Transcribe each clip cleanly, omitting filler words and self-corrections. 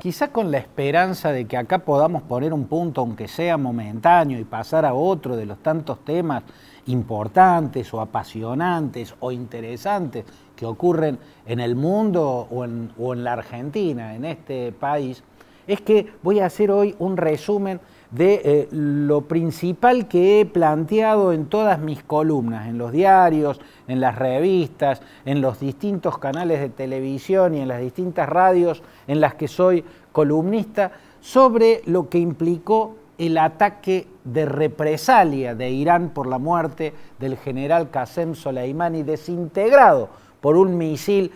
Quizá con la esperanza de que acá podamos poner un punto, aunque sea momentáneo, y pasar a otro de los tantos temas importantes o apasionantes o interesantes que ocurren en el mundo o en la Argentina, en este país, es que voy a hacer hoy un resumen de lo principal que he planteado en todas mis columnas, en los diarios, en las revistas, en los distintos canales de televisión y en las distintas radios en las que soy columnista, sobre lo que implicó el ataque de represalia de Irán por la muerte del general Qasem Soleimani, desintegrado por un misil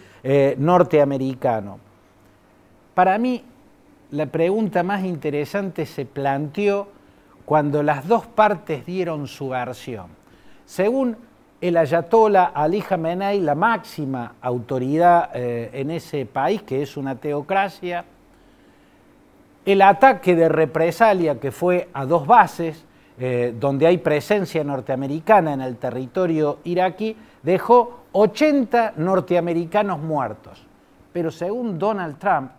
norteamericano. Para mí, la pregunta más interesante se planteó cuando las dos partes dieron su versión. Según el ayatolá Ali Jamenei, la máxima autoridad en ese país, que es una teocracia, el ataque de represalia que fue a dos bases, donde hay presencia norteamericana en el territorio iraquí, dejó 80 norteamericanos muertos. Pero según Donald Trump,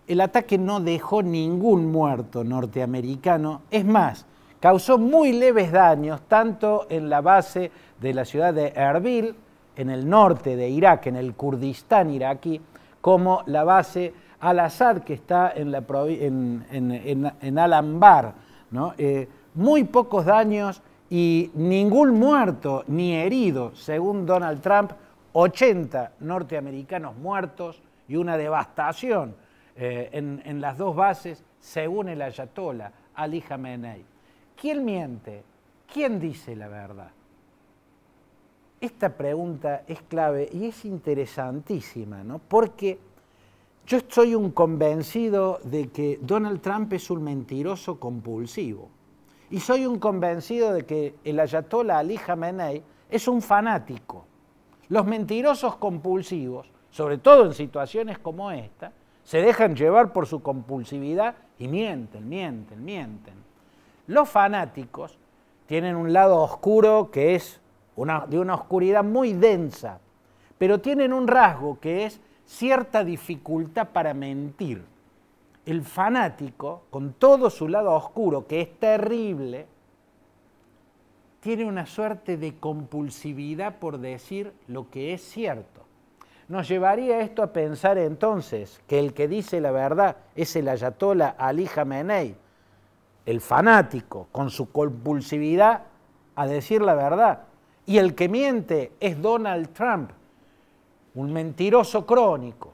el ataque no dejó ningún muerto norteamericano. Es más, causó muy leves daños, tanto en la base de la ciudad de Erbil, en el norte de Irak, en el Kurdistán iraquí, como la base Al-Assad, que está en Al-Anbar, ¿no? Muy pocos daños y ningún muerto ni herido, según Donald Trump, 80 norteamericanos muertos y una devastación en las dos bases, según el ayatolá Ali Jamenei. ¿Quién miente? ¿Quién dice la verdad? Esta pregunta es clave y es interesantísima, ¿no? Porque yo soy un convencido de que Donald Trump es un mentiroso compulsivo. Y soy un convencido de que el ayatolá Ali Jamenei es un fanático. Los mentirosos compulsivos, sobre todo en situaciones como esta, se dejan llevar por su compulsividad y mienten. Los fanáticos tienen un lado oscuro que es de una oscuridad muy densa, pero tienen un rasgo que es cierta dificultad para mentir. El fanático, con todo su lado oscuro, que es terrible, tiene una suerte de compulsividad por decir lo que es cierto. Nos llevaría esto a pensar entonces que el que dice la verdad es el ayatolá Ali Jamenei, el fanático, con su compulsividad a decir la verdad, y el que miente es Donald Trump, un mentiroso crónico.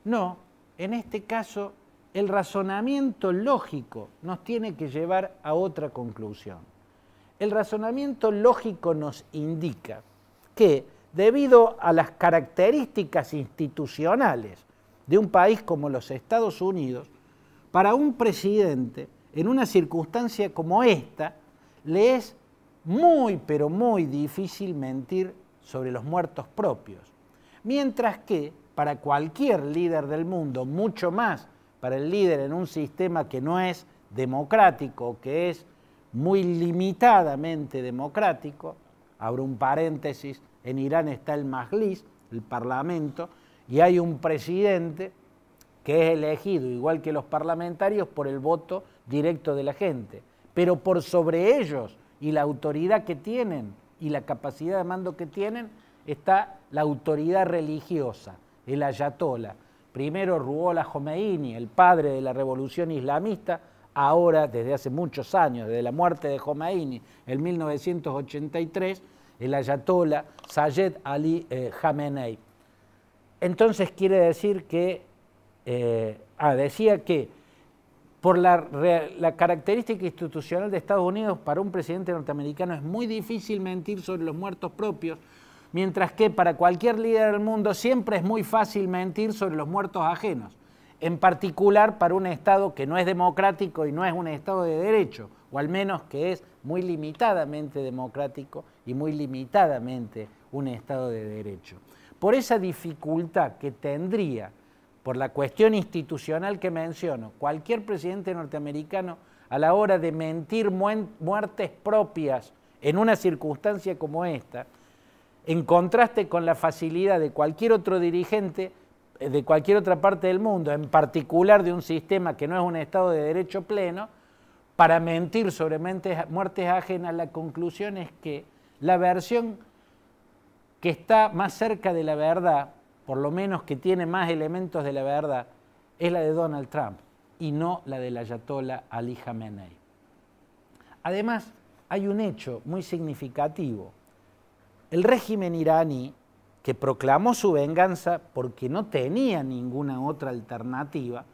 No, en este caso el razonamiento lógico nos tiene que llevar a otra conclusión. El razonamiento lógico nos indica que, debido a las características institucionales de un país como los Estados Unidos, para un presidente, en una circunstancia como esta, le es muy, pero muy difícil mentir sobre los muertos propios. Mientras que, para cualquier líder del mundo, mucho más para el líder en un sistema que no es democrático, que es muy limitadamente democrático, abro un paréntesis, en Irán está el Majlis, el Parlamento, y hay un presidente que es elegido, igual que los parlamentarios, por el voto directo de la gente. Pero por sobre ellos y la autoridad que tienen y la capacidad de mando que tienen, está la autoridad religiosa, el ayatolá. Primero Ruhollah Khomeini, el padre de la revolución islamista, ahora desde hace muchos años, desde la muerte de Khomeini en 1983, el ayatolá Sayed Ali Jamenei. Entonces quiere decir que, decía que por la característica institucional de Estados Unidos, para un presidente norteamericano es muy difícil mentir sobre los muertos propios, mientras que para cualquier líder del mundo siempre es muy fácil mentir sobre los muertos ajenos, en particular para un Estado que no es democrático y no es un Estado de derecho, o al menos que es muy limitadamente democrático y muy limitadamente un Estado de derecho. Por esa dificultad que tendría, por la cuestión institucional que menciono, cualquier presidente norteamericano a la hora de mentir muertes propias en una circunstancia como esta, en contraste con la facilidad de cualquier otro dirigente de cualquier otra parte del mundo, en particular de un sistema que no es un Estado de derecho pleno, para mentir sobre muertes ajenas, la conclusión es que la versión que está más cerca de la verdad, por lo menos que tiene más elementos de la verdad, es la de Donald Trump y no la del ayatollah Ali Khamenei. Además, hay un hecho muy significativo. El régimen iraní, que proclamó su venganza porque no tenía ninguna otra alternativa,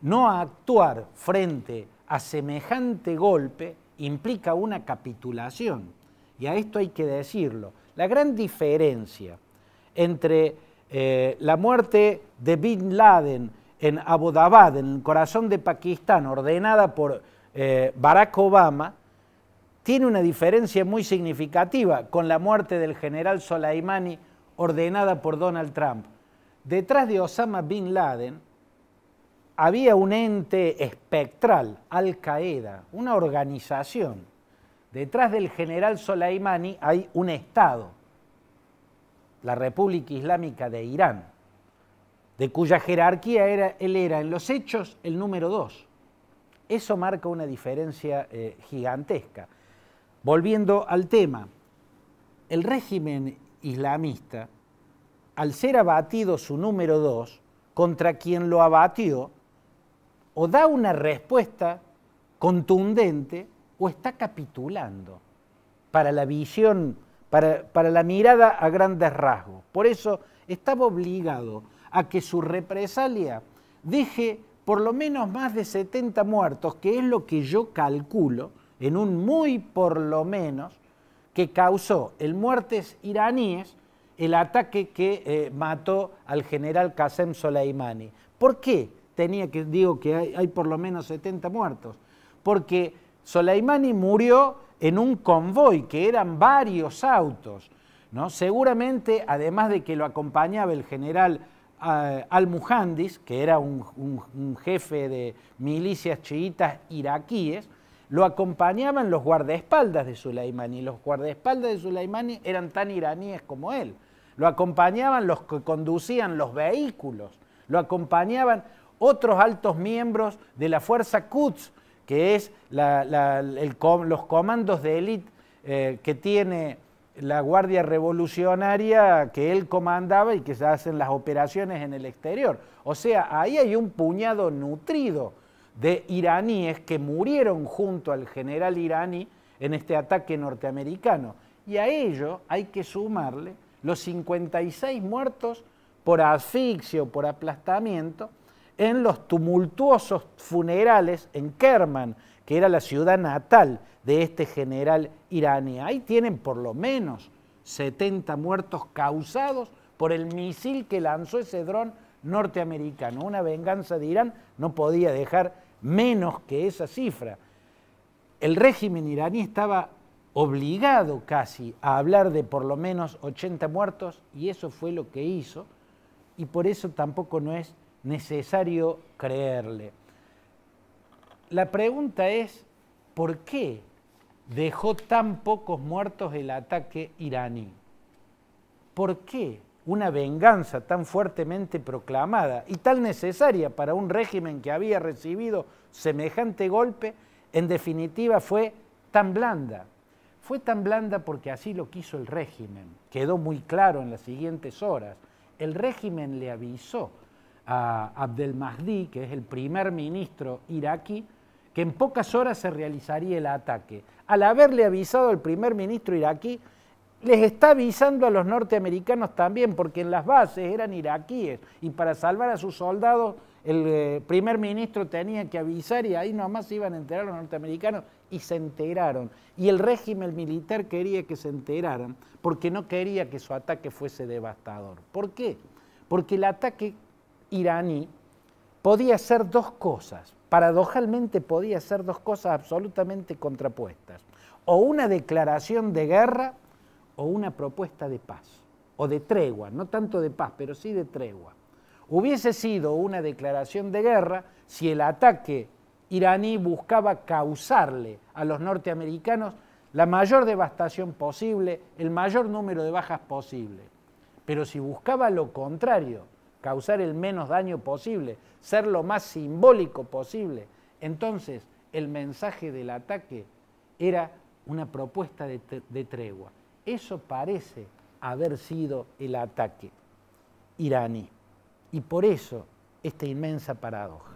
no actuar frente a semejante golpe implica una capitulación. Y a esto hay que decirlo. La gran diferencia entre la muerte de Bin Laden en Abbottabad, en el corazón de Pakistán, ordenada por Barack Obama, tiene una diferencia muy significativa con la muerte del general Soleimani, ordenada por Donald Trump. Detrás de Osama Bin Laden había un ente espectral, Al-Qaeda, una organización. Detrás del general Soleimani hay un Estado, la República Islámica de Irán, de cuya jerarquía él era en los hechos el número 2. Eso marca una diferencia gigantesca. Volviendo al tema, el régimen islamista, al ser abatido su número 2, contra quien lo abatió, o da una respuesta contundente o está capitulando para la visión, para la mirada a grandes rasgos. Por eso estaba obligado a que su represalia deje por lo menos más de 70 muertos, que es lo que yo calculo, en un muy por lo menos, que causó en muertes iraníes el ataque que mató al general Qasem Soleimani. ¿Por qué digo que hay por lo menos 70 muertos? Porque Soleimani murió en un convoy, que eran varios autos, ¿no? Seguramente, además de que lo acompañaba el general al-Muhandis, que era un jefe de milicias chiitas iraquíes, lo acompañaban los guardaespaldas de Soleimani. Los guardaespaldas de Soleimani eran tan iraníes como él. Lo acompañaban los que conducían los vehículos, lo acompañaban otros altos miembros de la Fuerza Quds, que es los comandos de élite que tiene la Guardia Revolucionaria que él comandaba y que se hacen las operaciones en el exterior. O sea, ahí hay un puñado nutrido de iraníes que murieron junto al general iraní en este ataque norteamericano. Y a ello hay que sumarle los 56 muertos por asfixia o por aplastamiento en los tumultuosos funerales en Kerman, que era la ciudad natal de este general iraní. Ahí tienen por lo menos 70 muertos causados por el misil que lanzó ese dron norteamericano. Una venganza de Irán no podía dejar menos que esa cifra. El régimen iraní estaba obligado casi a hablar de por lo menos 80 muertos y eso fue lo que hizo y por eso tampoco no es necesario creerle. La pregunta es, ¿por qué dejó tan pocos muertos el ataque iraní? ¿Por qué una venganza tan fuertemente proclamada y tan necesaria para un régimen que había recibido semejante golpe, en definitiva fue tan blanda? Fue tan blanda porque así lo quiso el régimen. Quedó muy claro en las siguientes horas. El régimen le avisó a Abdelmahdi, que es el primer ministro iraquí, que en pocas horas se realizaría el ataque. Al haberle avisado al primer ministro iraquí, les está avisando a los norteamericanos también, porque en las bases eran iraquíes, y para salvar a sus soldados, el primer ministro tenía que avisar, y ahí nomás se iban a enterar los norteamericanos, y se enteraron. Y el régimen militar quería que se enteraran, porque no quería que su ataque fuese devastador. ¿Por qué? Porque el ataque iraní podía ser dos cosas, paradojalmente podía ser dos cosas absolutamente contrapuestas, o una declaración de guerra o una propuesta de paz, o de tregua, no tanto de paz, pero sí de tregua. Hubiese sido una declaración de guerra si el ataque iraní buscaba causarle a los norteamericanos la mayor devastación posible, el mayor número de bajas posible. Pero si buscaba lo contrario, causar el menos daño posible, ser lo más simbólico posible. Entonces, el mensaje del ataque era una propuesta de tregua. Eso parece haber sido el ataque iraní. Y por eso, esta inmensa paradoja.